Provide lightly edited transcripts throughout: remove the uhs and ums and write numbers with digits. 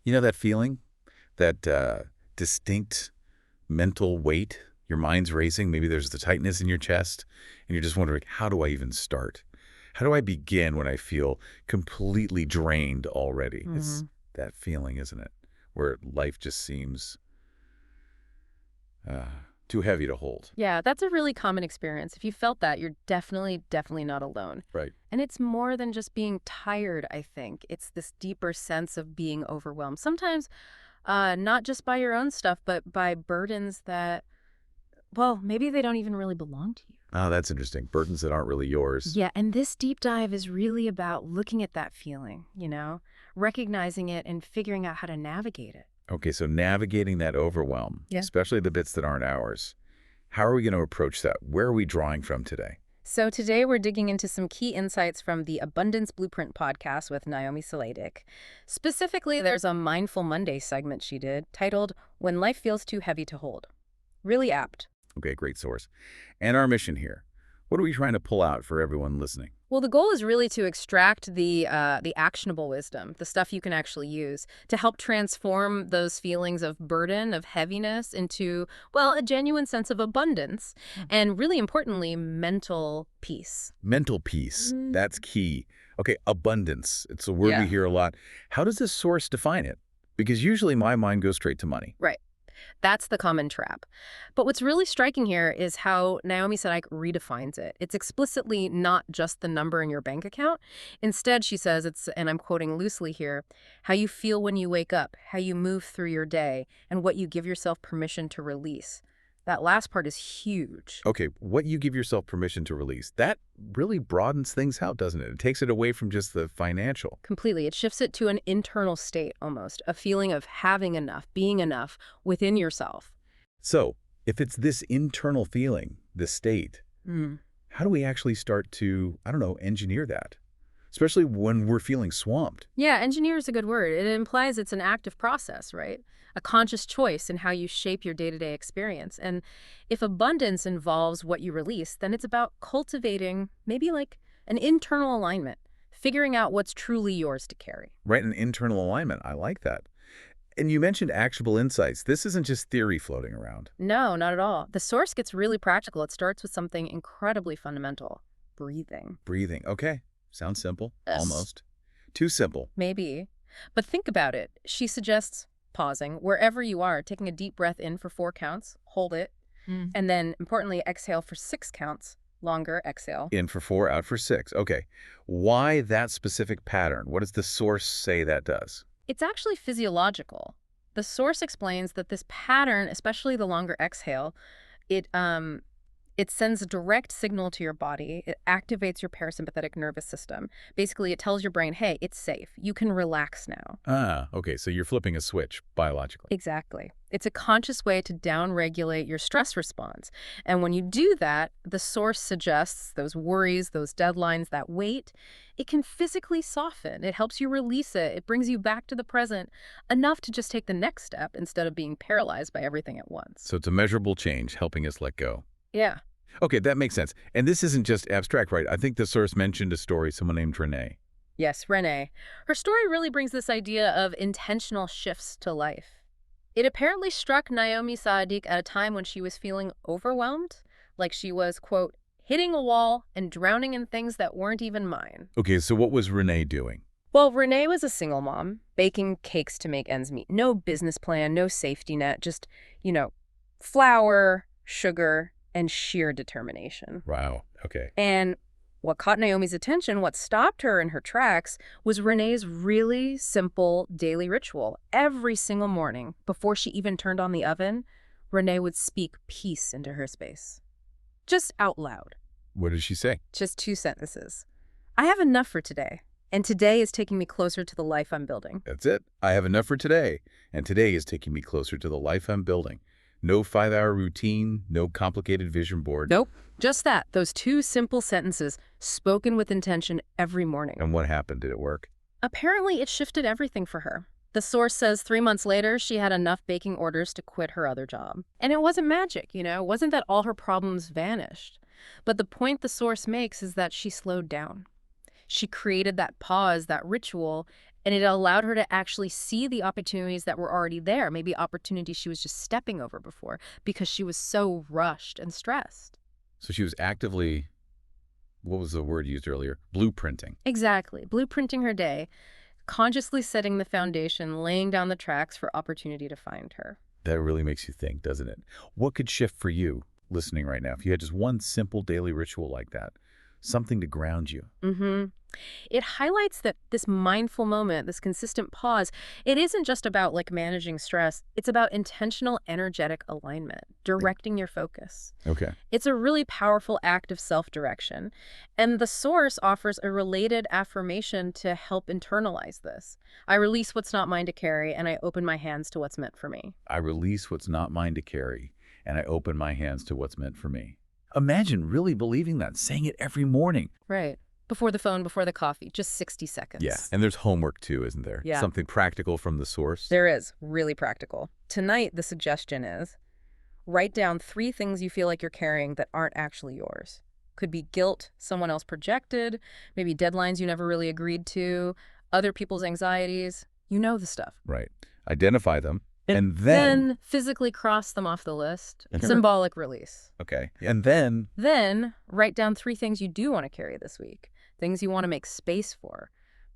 You know that feeling? That distinct mental weight? Your mind's racing. Maybe there's the tightness in your chest, and you're just wondering, how do I even start? How do I begin when I feel completely drained already? It's hmm that feeling, isn't it? Where life just seems uh, too heavy to hold. Yeah, that's a really common experience. If you felt that, you're definitely not alone. Right. And it's more than just being tired, I think. It's this deeper sense of being overwhelmed. Sometimes not just by your own stuff, but by burdens that, well, maybe they don't even really belong to you. Oh, that's interesting. Burdens that aren't really yours. Yeah, and this deep dive is really about looking at that feeling, recognizing it and figuring out how to navigate it. Okay, so navigating that overwhelm, Yeah. especially the bits that aren't ours. How are we going to approach that? Where are we drawing from today? So today we're digging into some key insights from the Abundance Blueprint podcast with Naomi. Specifically, there's a Mindful Monday segment she did titled When Life Feels Too Heavy to Hold. Really apt. Okay, great source. And our mission here. What are we trying to pull out for everyone listening? Well, the goal is really to extract the actionable wisdom, the stuff you can actually use to help transform those feelings of burden, of heaviness into, well, a genuine sense of abundance and really importantly, mental peace. Mental peace. Mm. That's key. Okay, abundance. It's a word we Yeah. hear a lot. How does this source define it? Because usually my mind goes straight to money. Right. That's the common trap. But what's really striking here is how Naomi Sadek redefines it. It's explicitly not just the number in your bank account. Instead, she says it's, and I'm quoting loosely here, how you feel when you wake up, how you move through your day, and what you give yourself permission to release. That last part is huge. Okay, what you give yourself permission to release, that really broadens things out, doesn't it? It takes it away from just the financial. Completely. It shifts it to an internal state almost, a feeling of having enough, being enough within yourself. So, if it's this internal feeling, this state, how do we actually start to, I don't know, engineer that? Especially when we're feeling swamped. Yeah, engineer is a good word. It implies it's an active process, right? A conscious choice in how you shape your day-to-day experience. And if abundance involves what you release, then it's about cultivating maybe like an internal alignment, figuring out what's truly yours to carry. Right, an internal alignment. I like that. And you mentioned actionable insights. This isn't just theory floating around. No, not at all. The source gets really practical. It starts with something incredibly fundamental, breathing. Breathing. Okay. Sounds simple. Yes. Almost. Too simple. Maybe. But think about it. She suggests pausing wherever you are, taking a deep breath in for 4 counts, hold it, and then, importantly, exhale for 6 counts, longer exhale. In for 4, out for 6. Okay. Why that specific pattern? What does the source say that does? It's actually physiological. The source explains that this pattern, especially the longer exhale, it sends a direct signal to your body. It activates your parasympathetic nervous system. Basically, it tells your brain, hey, it's safe. You can relax now. Ah, okay. So you're flipping a switch biologically. Exactly. It's a conscious way to downregulate your stress response. And when you do that, the source suggests those worries, those deadlines, that weight, it can physically soften. It helps you release it. It brings you back to the present, enough to just take the next step instead of being paralyzed by everything at once. So it's a measurable change helping us let go. Yeah. Okay, that makes sense. And this isn't just abstract, right? I think the source mentioned a story, someone named Renee. Yes, Renee. Her story really brings this idea of intentional shifts to life. It apparently struck Naomi Sadiq at a time when she was feeling overwhelmed, like she was, quote, hitting a wall and drowning in things that weren't even mine. Okay, so what was Renee doing? Well, Renee was a single mom, baking cakes to make ends meet. No business plan, no safety net, just, flour, sugar, and sheer determination. Wow, okay. And what caught Naomi's attention, what stopped her in her tracks, was Renee's really simple daily ritual. Every single morning, before she even turned on the oven, Renee would speak peace into her space. Just out loud. What did she say? Just 2 sentences. I have enough for today, and today is taking me closer to the life I'm building. That's it. I have enough for today, and today is taking me closer to the life I'm building. No 5-hour routine, no complicated vision board. Nope. Just that. Those 2 simple sentences, spoken with intention every morning. And what happened? Did it work? Apparently, it shifted everything for her. The source says 3 months later, she had enough baking orders to quit her other job. And it wasn't magic, It wasn't that all her problems vanished. But the point the source makes is that she slowed down. She created that pause, that ritual, And it allowed her to actually see the opportunities that were already there, maybe opportunities she was just stepping over before because she was so rushed and stressed. So she was actively, what was the word used earlier? Blueprinting. Exactly. Blueprinting her day, consciously setting the foundation, laying down the tracks for opportunity to find her. That really makes you think, doesn't it? What could shift for you listening right now if you had just one simple daily ritual like that? Something to ground you. Mm-hmm. It highlights that this mindful moment, this consistent pause, it isn't just about like managing stress. It's about intentional, energetic alignment, Right. directing your focus. Okay. It's a really powerful act of self-direction. And the source offers a related affirmation to help internalize this. I release what's not mine to carry, and I open my hands to what's meant for me. I release what's not mine to carry, and I open my hands to what's meant for me. Imagine really believing that, saying it every morning. Right. Before the phone, before the coffee, just 60 Yeah, seconds. and there's homework too, isn't there? Yeah. Something practical from the source. There is, really practical. Tonight, the suggestion is write down 3 things you feel like you're carrying that aren't actually yours. Could be guilt someone else projected, maybe deadlines you never really agreed to, other people's anxieties. You know the stuff. Right. Identify them, and then Physically cross them off the list. Mhm. Symbolic release. okay, and then Then write down 3 things you do want to carry this week, things you want to make space for.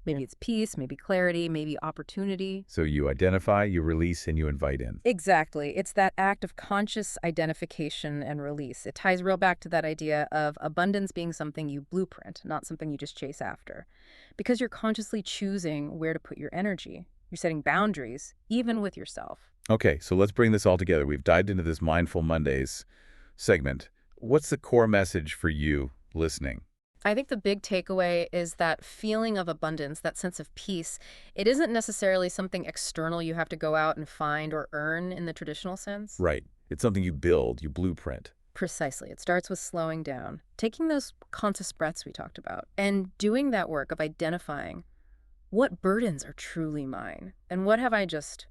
Maybe it's peace, maybe clarity, maybe opportunity. so you identify, you release, and you invite in. Exactly. It's that act of conscious identification and release. It ties real back to that idea of abundance being something you blueprint, not something you just chase after. Because you're consciously choosing where to put your energy. You're setting boundaries, even with yourself. Okay, so let's bring this all together. We've dived into this Mindful Mondays segment. What's the core message for you listening? I think the big takeaway is that feeling of abundance, that sense of peace, it isn't necessarily something external you have to go out and find or earn in the traditional sense. Right. It's something you build, you blueprint. Precisely. It starts with slowing down, taking those conscious breaths we talked about, and doing that work of identifying what burdens are truly mine and what have I just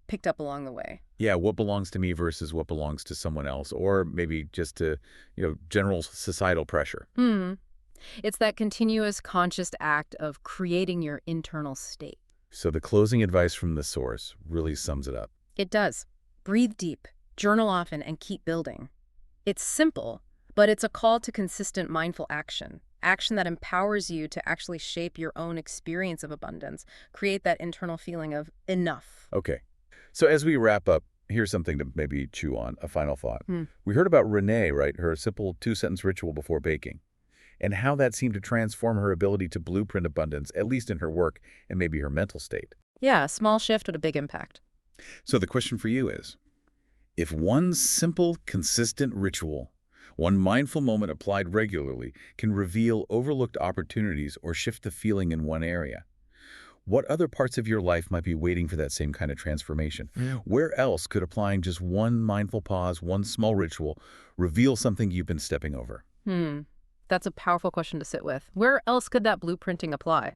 picked up along the way. Yeah, what belongs to me versus what belongs to someone else, or maybe just to, general societal pressure. It's that continuous conscious act of creating your internal state. So the closing advice from the source really sums it up. It does. Breathe deep, journal often, and keep building. It's simple, but it's a call to consistent mindful action. Action that empowers you to actually shape your own experience of abundance, create that internal feeling of enough. Okay. So as we wrap up, here's something to maybe chew on, a final thought. Hmm. We heard about Renee, right? Her simple 2-sentence ritual before baking, and how that seemed to transform her ability to blueprint abundance, at least in her work and maybe her mental state. Yeah, a small shift with a big impact. So the question for you is, if one simple, consistent ritual, one mindful moment applied regularly can reveal overlooked opportunities or shift the feeling in one area, what other parts of your life might be waiting for that same kind of transformation? Where else could applying just one mindful pause, one small ritual, reveal something you've been stepping over? That's a powerful question to sit with. Where else could that blueprinting apply?